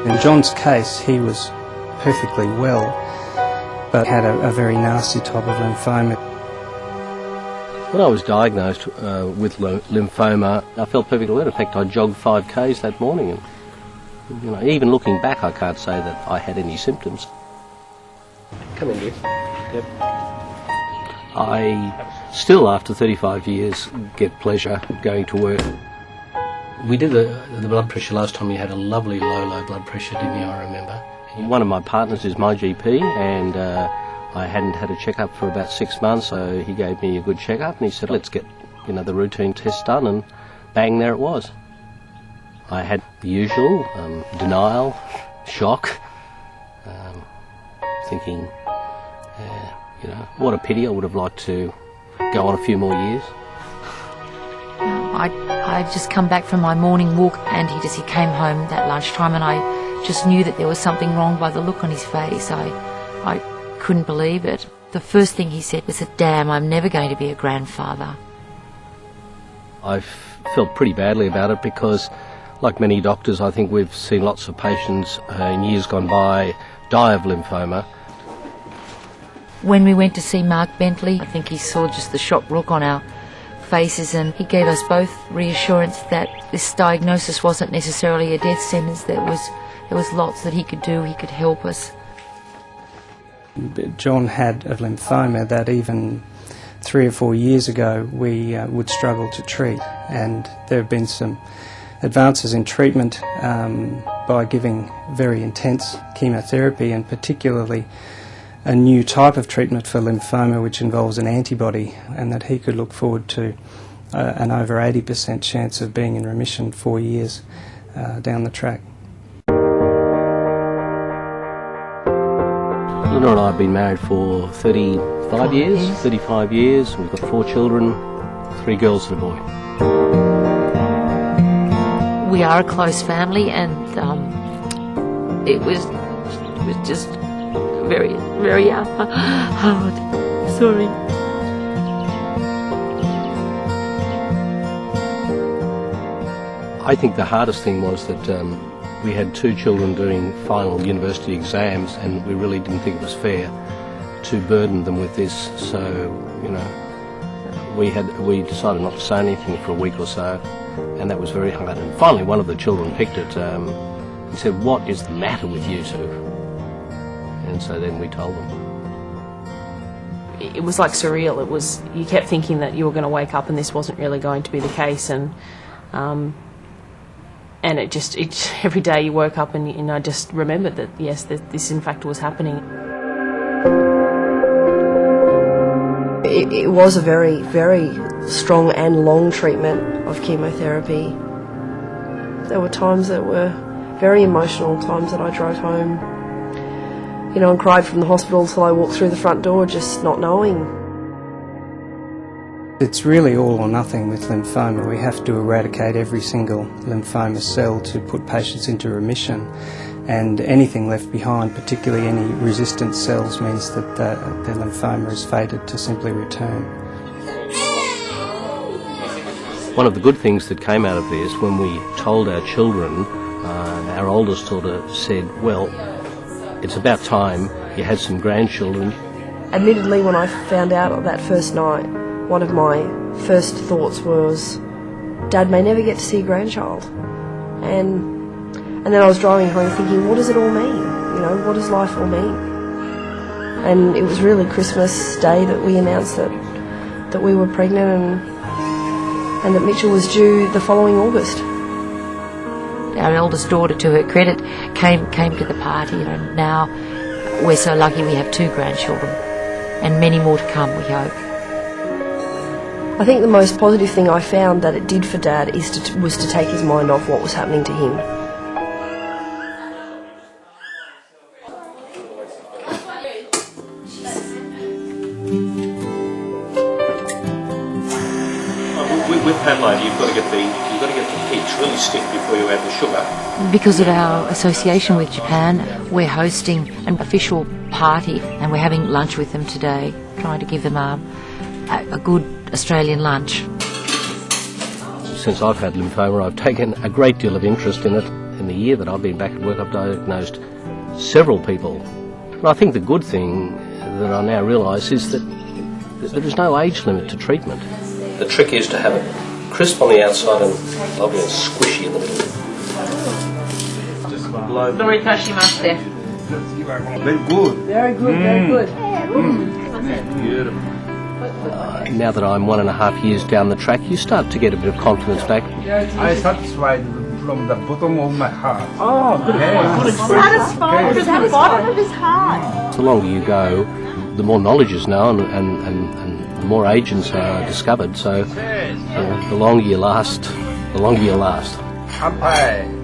In John's case, he was perfectly well, but had a very nasty type of lymphoma. When I was diagnosed with lymphoma, I felt perfectly well. In fact, I jogged 5 Ks that morning, and even looking back, I can't say that I had any symptoms. Come in, dear. Yep. I still, after 35 years, get pleasure going to work. We did the blood pressure last time. You had a lovely low blood pressure, didn't you? I remember. One of my partners is my GP, and I hadn't had a checkup for about 6 months, so he gave me a good checkup, and he said, let's get the routine test done, and bang, there it was. I had the usual denial, shock, thinking, what a pity. I would have liked to go on a few more years. I'd just come back from my morning walk, and he came home that lunchtime, and I just knew that there was something wrong by the look on his face. I couldn't believe it. The first thing he said was, damn, I'm never going to be a grandfather. I felt pretty badly about it because, like many doctors, I think we've seen lots of patients in years gone by die of lymphoma. When we went to see Mark Bentley, I think he saw just the shocked look on our faces, and he gave us both reassurance that this diagnosis wasn't necessarily a death sentence. There was lots that he could do. He could help us. John had a lymphoma that even 3 or 4 years ago we would struggle to treat, and there have been some advances in treatment by giving very intense chemotherapy, and particularly a new type of treatment for lymphoma which involves an antibody, and that he could look forward to an over 80% chance of being in remission 4 years down the track. Linda and I have been married for 35 years. 35 years. We've got 4 children, 3 girls and a boy. We are a close family, and it was just very, very hard. Sorry. I think the hardest thing was that we had 2 children doing final university exams, and we really didn't think it was fair to burden them with this. So, we decided not to say anything for a week or so, and that was very hard. And finally, one of the children picked it. He said, "What is the matter with you two?" And so then we told them. It was like surreal. You kept thinking that you were going to wake up and this wasn't really going to be the case, and every day you woke up and I just remembered that yes, this in fact was happening. It was a very, very strong and long treatment of chemotherapy. There were times that were very emotional, times that I drove home, and cried from the hospital till I walked through the front door, just not knowing. It's really all or nothing with lymphoma. We have to eradicate every single lymphoma cell to put patients into remission, and anything left behind, particularly any resistant cells, means that the lymphoma is fated to simply return. One of the good things that came out of this, when we told our children, our oldest daughter said, well, it's about time you had some grandchildren. Admittedly, when I found out that first night, one of my first thoughts was, Dad may never get to see a grandchild. And then I was driving home thinking, what does it all mean? What does life all mean? And it was really Christmas Day that we announced that we were pregnant and that Mitchell was due the following August. Our eldest daughter, to her credit, came to the party, and now we're so lucky we have 2 grandchildren, and many more to come, we hope. I think the most positive thing I found that it did for Dad was to take his mind off what was happening to him. With Pamela, you've got to get the peach really stiff before you add the sugar. Because of our association with Japan, we're hosting an official party, and we're having lunch with them today, trying to give them a good Australian lunch. Since I've had lymphoma, I've taken a great deal of interest in it. in the year that I've been back at work, I've diagnosed several people. And I think the good thing that I now realise is that there is no age limit to treatment. The trick is to have it crisp on the outside and lovely and squishy in the middle. Dorikashimasu. Very good. Very good, very good. Beautiful. Now that I'm 1.5 years down the track, you start to get a bit of confidence back. I'm satisfied from the bottom of my heart. Satisfied from the bottom of his heart. The longer you go, the more knowledge is known and the more agents are discovered. So the longer you last, the longer you last. Kampai.